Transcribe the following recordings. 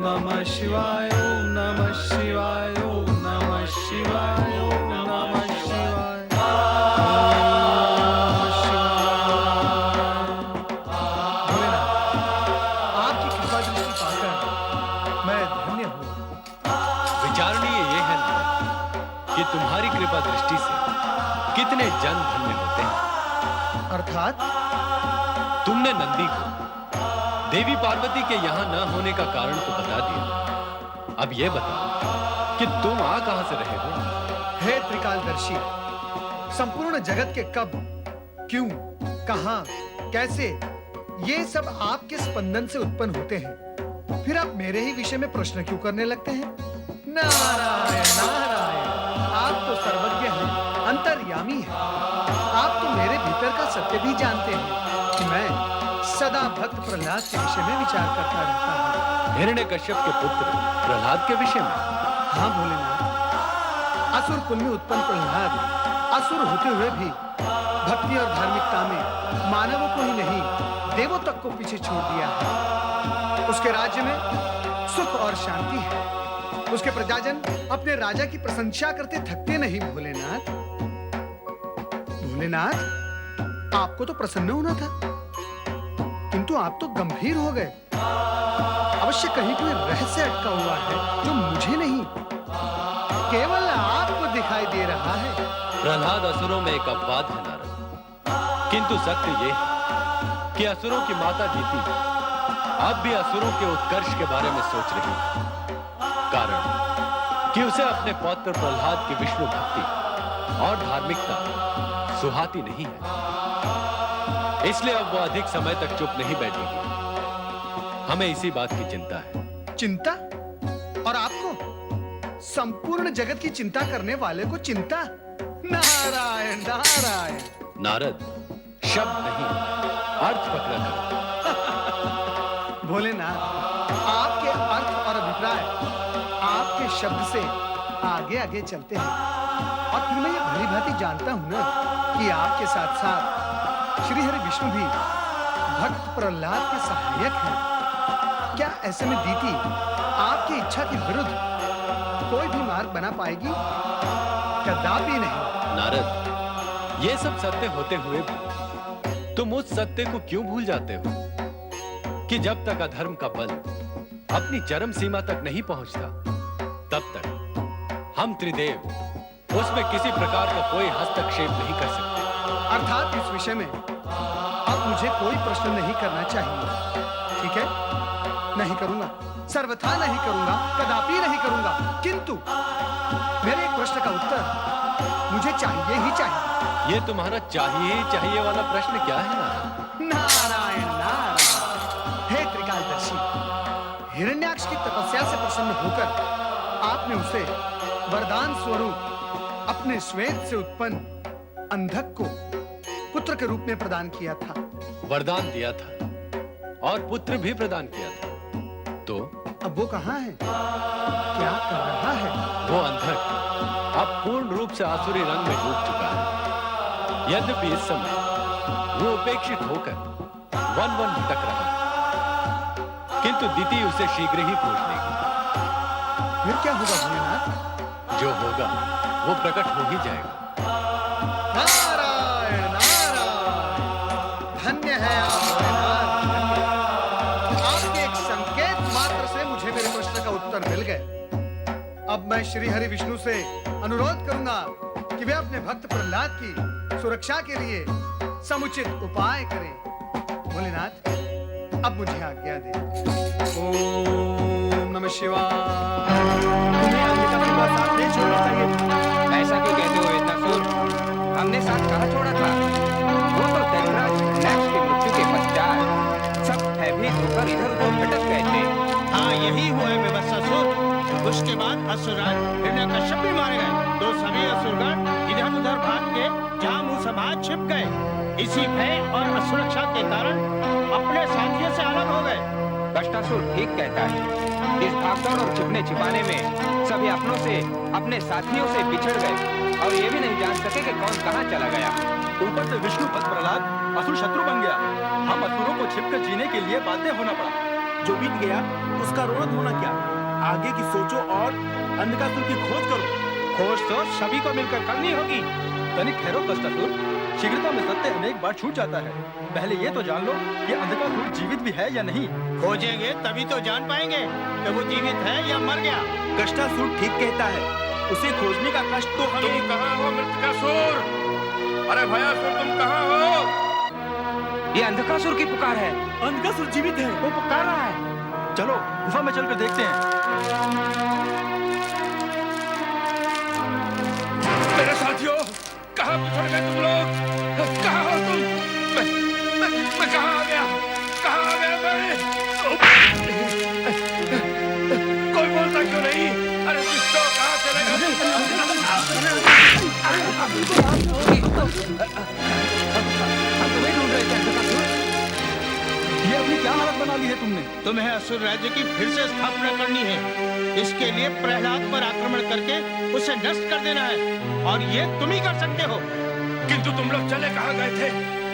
नमः शिवाय, ओम नमः शिवाय, ओम नमः शिवाय, ओम नमः शिवाय, आपकी कृपा दृष्टि पाकर मैं धन्य हूँ। विचारणीय ये है कि तुम्हारी कृपा दृष्टि से कितने जन धन्य होते हैं। अर्थात तुमने नंदी को देवी पार्वती के यहां न होने का कारण तो बता दिया, अब यह बताओ कि तुम आ कहां से रहे हो? हे त्रिकालदर्शी, संपूर्ण जगत के कब, क्यों, कहां, कैसे, ये सब आपके स्पंदन से उत्पन्न होते हैं। फिर आप मेरे ही विषय में प्रश्न क्यों करने लगते हैं? नारायण नारायण, आप तो सर्वज्ञ हैं, अंतर्यामी हैं। आप तो मेरे भीतर का सत्य भी जानते हैं कि मैं सदा भक्त प्रहलाद के विषय में विचार करता रहता हूँ। हिरण्यकश्यप के पुत्र प्रहलाद के विषय में? हाँ भोलेनाथ, असुर कुल में उत्पन्न प्रहलाद असुर होते हुए भी भक्ति और धार्मिकता में मानवों को ही नहीं देवों तक को पीछे छोड़ दिया है। उसके राज्य में सुख और शांति है। उसके प्रजाजन अपने राजा की प्रशंसा करते थकते नहीं। भोलेनाथ, भोलेनाथ, आपको तो प्रसन्न होना था, किंतु आप तो गंभीर हो गए। अवश्य कहीं कोई रहस्य अटका हुआ है जो मुझे नहीं, केवल आपको दिखाई दे रहा है। प्रहलाद असुरों में एक अपवाद है नारद, किंतु सत्य यह है कि असुरों की माता दीति अब भी असुरों के उत्कर्ष के बारे में सोच रही है। कारण कि उसे अपने पौत्र प्रहलाद की विष्णु भक्ति और धार्मिकता सुहाती नहीं है, इसलिए अब वो अधिक समय तक चुप नहीं बैठेगी। हमें इसी बात की चिंता है। चिंता? और आपको? संपूर्ण जगत की चिंता करने वाले को चिंता? नारायण नारायण। नारद, शब्द नहीं अर्थ पकड़ा करो। भोलेनाथ, आपके अर्थ और अभिप्राय आपके शब्द से आगे आगे चलते हैं, और फिर मैं ये भली भांति जानता हूं ना कि आपके साथ साथ श्री हरि विष्णु भी भक्त प्रहलाद के सहायक हैं। क्या ऐसे में दीति आपकी इच्छा के विरुद्ध कोई भी मार्ग बना पाएगी? कदापि नहीं। नारद, ये सब सत्य होते हुए भी तुम उस सत्य को क्यों भूल जाते हो कि जब तक अधर्म का बल अपनी चरम सीमा तक नहीं पहुंचता, तब तक हम त्रिदेव उसमें किसी प्रकार का कोई हस्तक्षेप नहीं कर सकते। अर्थात इस विषय में अब मुझे कोई प्रश्न नहीं करना चाहिए, ठीक है? नहीं करूंगा, सर्वथा नहीं करूंगा, कदापि नहीं करूंगा। किंतु मेरे एक प्रश्न का उत्तर मुझे चाहिए ही चाहिए। ये तुम्हारा चाहिए ही चाहिए वाला प्रश्न क्या है नारद? नारायण नारायण। हे त्रिकालदर्शी, हिरण्याक्ष की तपस्या से प्रसन्न होकर आपने उसे वरदान स्वरूप अपने श्वेत से उत्पन्न अंधक को पुत्र के रूप में प्रदान किया था। वरदान दिया था और पुत्र भी प्रदान किया था, तो अब वो कहाँ है? क्या कर रहा है? वो अंधक अब पूर्ण रूप से आसुरी रंग में डूब चुका है। यद्यपि इस समय वो उपेक्षित होकर वन वन भटक रहा है, किंतु दीति उसे शीघ्र ही खोज लेगी। फिर क्या होगा भोलेनाथ? जो होगा वो प्रकट हो ही जाएगा। नारायण नारायण, धन्य है आप भोलेनाथ, धन्य। आपके एक संकेत मात्र से मुझे मेरे प्रश्न का उत्तर मिल गए। अब मैं श्री हरि विष्णु से अनुरोध करूंगा कि वे अपने भक्त प्रहलाद की सुरक्षा के लिए समुचित उपाय करें। भोलेनाथ, अब मुझे आज्ञा दें। ओम नमः शिवाय। तुम्हें अंबिका का साथ नहीं छोड़ना चाहिए। ऐसा क्यों कहते हो वेदनासुर? हमने साथ कहाँ छोड़ा था? वो तो दैत्यराज हिरण्याक्ष की मृत्यु के पश्चात सब भयभीत होकर इधर-उधर भटक गए थे। हाँ, यही हुआ है व्यवस्थासुर। उसके बाद असुरराज हिरण्यकश्यप भी मारे गए, तो सभी असुरगण इधर-उधर भाग के जहाँ मुँह सभा छिप गए। इसी भय और असुरक्षा के कारण अपने साथियों से अलग हो गए। कष्टासुर ठीक कहता है। इस भागदौड़ और छिपने छिपाने में सभी अपनों से, अपने साथियों से बिछड़ गए और ये भी नहीं जान सके कि कौन कहाँ चला गया। ऊपर से विष्णु भक्त प्रहलाद असुर शत्रु बन गया। हम असुरों को छिपकर जीने के लिए बाध्य होना पड़ा। जो बीत गया उसका रोना धोना क्या, आगे की सोचो और अंधकासुर की खोज करो। खोज तो सभी को मिलकर करनी होगी। तनिक ठहरो कष्टासुर, शीघ्रता में सत्य अनेक बार छूट जाता है। पहले ये तो जान लो कि अंधकासुर जीवित भी है या नहीं। खोजेंगे तभी तो जान पाएंगे कि वो जीवित है या मर गया। कष्टासुर ठीक कहता है, उसे खोजने का कष्ट तो हमें। तुम कहाँ हो मृतकासुर? अरे भयासुर तुम कहाँ हो? ये अंधकासुर की पुकार है। अंधकासुर जीवित है। वो पुकार रहा है। चलो गुफा में चलकर देखते हैं। मेरे साथियों, कहाँ बिछड़ गए तुम लोग? कहाँ हो तुम? मैं कहाँ आ गया? कहाँ आ गया मैं? कोई बोलता क्यों नहीं? अरे दुष्टों, कहाँ चले गए? हम तुम्हें ढूंढ रहे थे अंधकासुर। ये अपनी क्या हालत बना ली है तुमने? तुम्हें असुर राज्य की फिर से स्थापना करनी है। इसके लिए प्रहलाद पर आक्रमण करके उसे नष्ट कर देना है, और ये तुम ही कर सकते हो। किंतु तुम लोग चले कहाँ गए थे?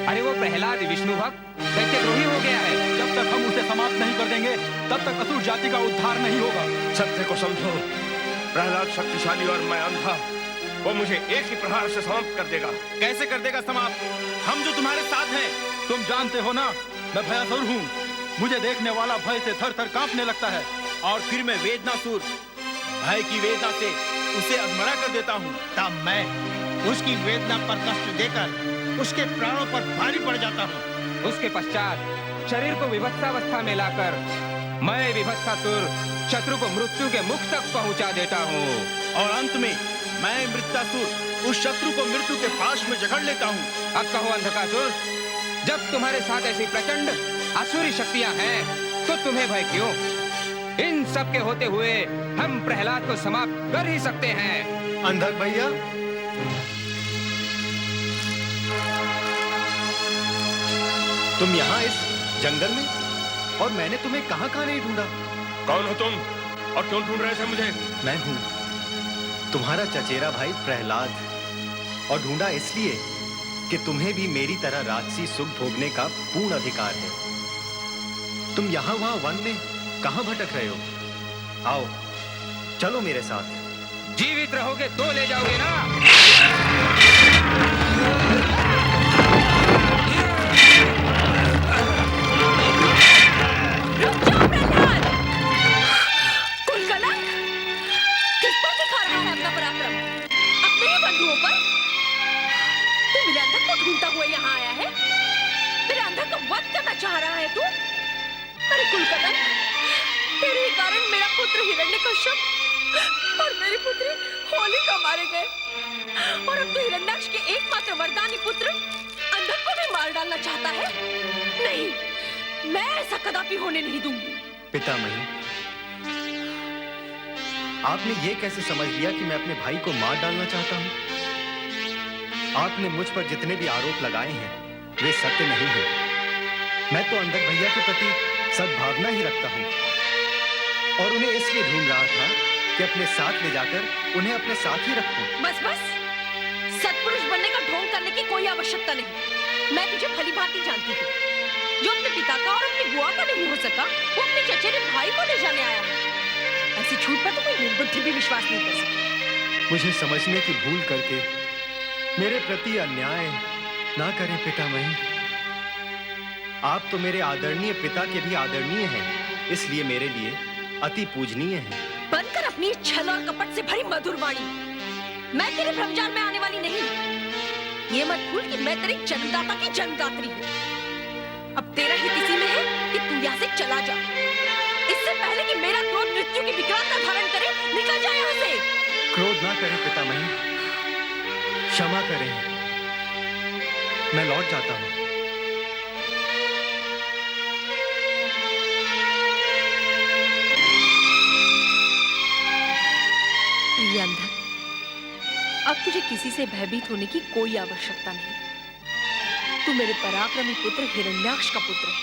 अरे वो प्रहलाद विष्णु भक्त दैत्यद्रोही हो गया है। जब तक हम उसे समाप्त नहीं कर देंगे तब तक असुर जाति का उद्धार नहीं होगा। सत्य को समझो, प्रहलाद शक्तिशाली और मैं अंधा। वो मुझे एक ही प्रहार से समाप्त कर देगा। कैसे कर देगा समाप्त? हम जो तुम्हारे साथ हैं। तुम जानते हो ना, मैं भयासुर हूँ। मुझे देखने वाला भय से थर थर कांपने लगता है। और फिर मैं वेदनासुर, भय की वेदना से उसे अधमरा कर देता हूँ। तब मैं उसकी वेदना पर कष्ट देकर उसके प्राणों पर भारी पड़ जाता हूँ। उसके पश्चात शरीर को विभत्सावस्था में लाकर मैं विभत्सासुर शत्रु को मृत्यु के मुख तक पहुंचा देता हूँ। और अंत में मैं मृत्यासुर उस शत्रु को मृत्यु के पाश में जकड़ लेता हूँ। अब कहो अंधकासुर, जब तुम्हारे साथ ऐसी प्रचंड असुरी शक्तियां हैं तो तुम्हें भय क्यों? इन सब के होते हुए हम प्रहलाद को समाप्त कर ही सकते हैं। अंधक भैया, तुम यहाँ इस जंगल में, और मैंने तुम्हें कहाँ कहाँ नहीं ढूंढा। कौन हो तुम और क्यों ढूंढ रहे थे मुझे? मैं हूँ तुम्हारा चचेरा भाई प्रहलाद, और ढूंढा इसलिए कि तुम्हें भी मेरी तरह राजसी सुख भोगने का पूर्ण अधिकार है। तुम यहाँ वहाँ वन में कहाँ भटक रहे हो? आओ, चलो मेरे साथ। जीवित रहोगे तो ले जाओगे ना? रुक जाओ प्रहलाद! कुलकलंक! किस पर दिखा रहा है अपना पराक्रम? अपने ही बंधुओं पर? तू मेरे अंधक को ढूंढता हुआ यहाँ आया है? मेरे अंधक को वध करना चाह रहा है तू? अरे कुलकलंक, तेरे ही कारण मेरा पुत्र हिरण्यकश्यप और मेरी पुत्री होलिका मारे गए, और अब तू हिरण्याक्ष के एकमात्र वरदानी पुत्र अंधक को भी मार डालना चाहता है? नहीं, मैं ऐसा कदापि होने नहीं दूंगी। पितामही, आपने ये कैसे समझ लिया कि मैं अपने भाई को मार डालना चाहता हूँ? आपने मुझ पर जितने भी आरोप लगाए हैं वे सत्य नहीं है। मैं तो अंधक भैया के प्रति सद्भावना ही रखता हूँ, और उन्हें इसलिए ढूंढ रहा था कि अपने साथ ले जाकर उन्हें अपने साथ ही रखूं। बस बस, सत्पुरुष बनने का ढोंग करने की कोई आवश्यकता नहीं। मैं तुझे भली भांति जानती हूँ। जो अपने पिता का और अपनी बुआ का नहीं हो सका, वो अपने चचेरे भाई को ले जाने आया है। ऐसी छूट पर तो कोई निर्बुद्धि भी विश्वास नहीं कर सकती। मुझे समझने की भूल करके मेरे प्रति अन्याय ना करें पितामही। आप तो मेरे आदरणीय पिता के भी आदरणीय हैं, इसलिए मेरे लिए अति पूजनीय हैं। बनकर अपनी छल और कपट से भरी मधुर वाणी, मैं तेरे भ्रमजाल में आने वाली नहीं। ये मत भूल कि मैं तेरे जन्मदाता की जन्मदात्री हूँ। अब तेरा हित इसी में है कि तू यहाँ से चला जा, इससे पहले कि मेरा क्रोध मृत्यु की विकरालता धारण करे। निकल जा यहाँ से। क्रोध ना करें पितामही, क्षमा करें, मैं लौट जाता हूँ। प्रिय अंधक, अब तुझे किसी से भयभीत होने की कोई आवश्यकता नहीं। तू मेरे पराक्रमी पुत्र हिरण्याक्ष का पुत्र है।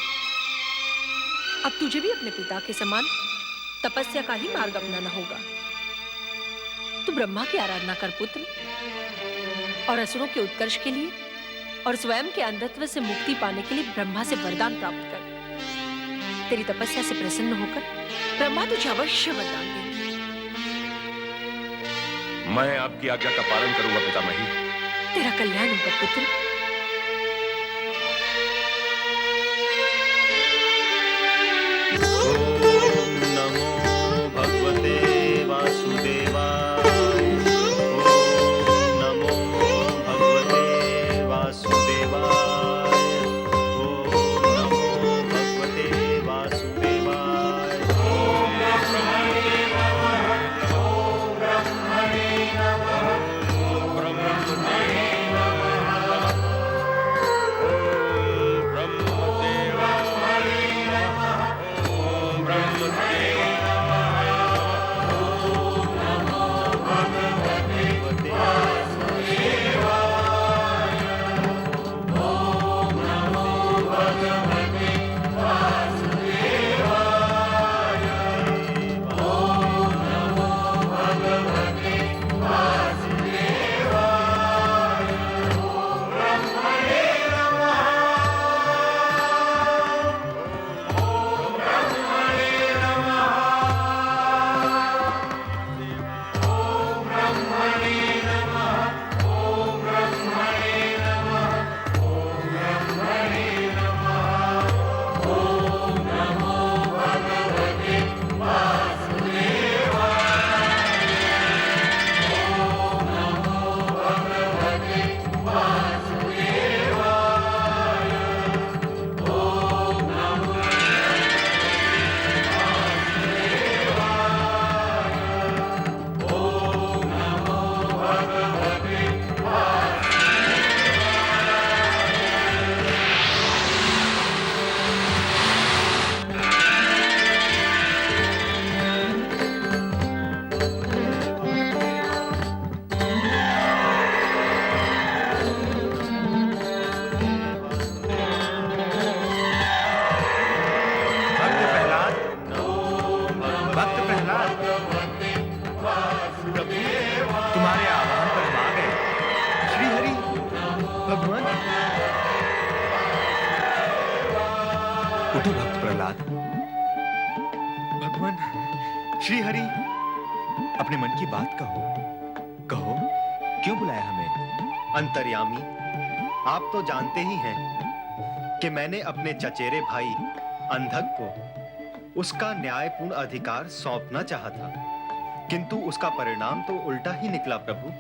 अब तुझे भी अपने पिता के समान तपस्या का ही मार्ग अपनाना होगा। तू ब्रह्मा की आराधना कर पुत्र, और असुरों के उत्कर्ष के लिए और स्वयं के अंधत्व से मुक्ति पाने के लिए ब्रह्मा से वरदान प्राप्त कर। तेरी तपस्या से प्रसन्न होकर ब्रह्मा तुझे अवश्य वरदान देंगे। मैं आपकी आज्ञा का पालन करूंगा पितामही। तेरा कल्याण होगा पुत्र। ओम नमो भगवते वासुदेवाय। ओम नमो भगवते वासुदेवाय। ओम नमो भगवते वासुदेवाय। ओम ब्रह्मणे नमः। ओम ब्रह्मणे नमः। ओम ब्रह्मणे नमः। ओम ब्रह्मदेवाय नमः। ओम ब्रह्मदेवाय भक्त प्रहलाद, तुम्हारे आह्वान पर हम आ गए। श्री हरि भगवान। उठो भक्त प्रहलाद। भगवान श्री हरि। अपने मन की बात कहो। कहो, क्यों बुलाया हमें? अंतर्यामी, आप तो जानते ही हैं कि मैंने अपने चचेरे भाई अंधक को उसका न्यायपूर्ण अधिकार सौंपना चाहा था, किंतु उसका परिणाम तो उल्टा ही निकला प्रभु।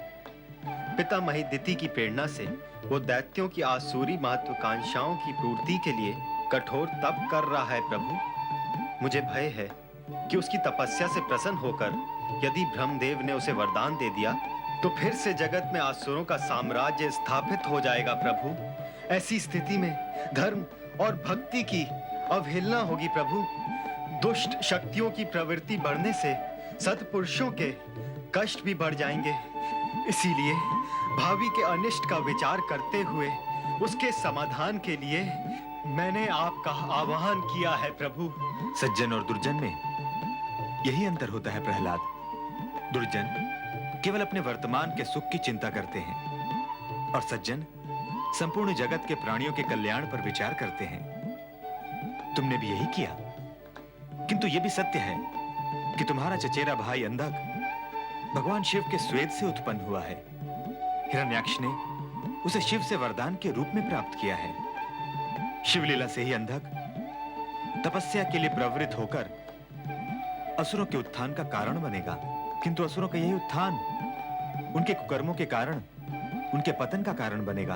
पितामही दिति की प्रेरणा से वो दैत्यों की आसुरी महत्वाकांक्षाओं की पूर्ति के लिए कठोर तप कर रहा है प्रभु। मुझे भय है कि उसकी तपस्या से प्रसन्न होकर यदि ब्रह्मदेव ने उसे वरदान दे दिया तो फिर से जगत में आसुरों का साम्राज्य स्थापित हो जाएगा प्रभु। ऐसी स्थिति में धर्म और भक्ति की अवहेलना होगी प्रभु। दुष्ट शक्तियों की प्रवृत्ति बढ़ने से सत्पुरुषों के कष्ट भी बढ़ जाएंगे। इसीलिए भावी के अनिष्ट का विचार करते हुए उसके समाधान के लिए मैंने आपका आह्वान किया है प्रभु। सज्जन और दुर्जन में यही अंतर होता है प्रहलाद। दुर्जन केवल अपने वर्तमान के सुख की चिंता करते हैं और सज्जन संपूर्ण जगत के प्राणियों के कल्याण पर विचार करते हैं। तुमने भी यही किया, किंतु यह भी सत्य है कि तुम्हारा चचेरा भाई अंधक भगवान शिव के स्वेद से उत्पन्न हुआ है। हिरण्याक्ष ने उसे शिव से वरदान के रूप में प्राप्त किया है। शिवलीला से ही अंधक तपस्या के लिए प्रवृत्त होकर असुरों के उत्थान का कारण बनेगा, किंतु असुरों का यही उत्थान उनके कुकर्मों के कारण उनके पतन का कारण बनेगा।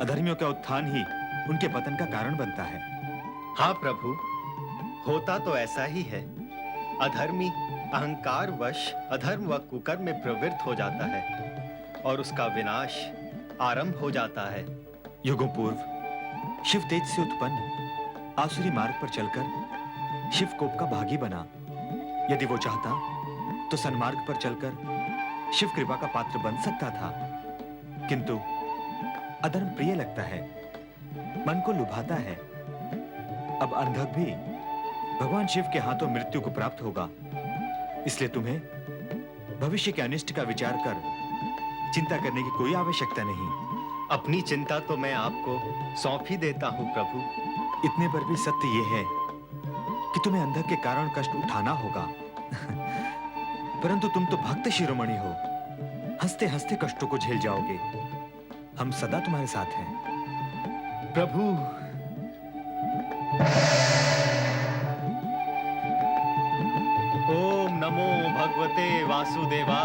अधर्मियों का उत्थान ही उनके पतन का कारण बनता है। हाँ प्रभु, होता तो ऐसा ही है। अधर्मी अहंकार वश अधर्म व कुकर्म में प्रवृत्त हो जाता है और उसका विनाश आरंभ हो जाता है। युगों पूर्व शिव तेज से उत्पन्न आसुरी मार्ग पर चलकर शिव कोप का भागी बना। यदि वो चाहता तो सन्मार्ग पर चलकर शिव कृपा का पात्र बन सकता था, किंतु अधर्म प्रिय लगता है, मन को लुभाता है। अब अंधक भी भगवान शिव के हाथों मृत्यु को प्राप्त होगा। इसलिए तुम्हें भविष्य के अनिष्ट का विचार कर चिंता करने की कोई आवश्यकता नहीं। अपनी चिंता तो मैं आपको सौंप ही देता हूँ प्रभु। इतने पर भी सत्य यह है कि तुम्हें अंधक के कारण कष्ट उठाना होगा। परंतु तुम तो भक्त शिरोमणि हो, हंसते हंसते कष्टों को झेल जाओगे। हम सदा तुम्हारे साथ हैं। प्रभु, ओम नमो भगवते वासुदेवाय।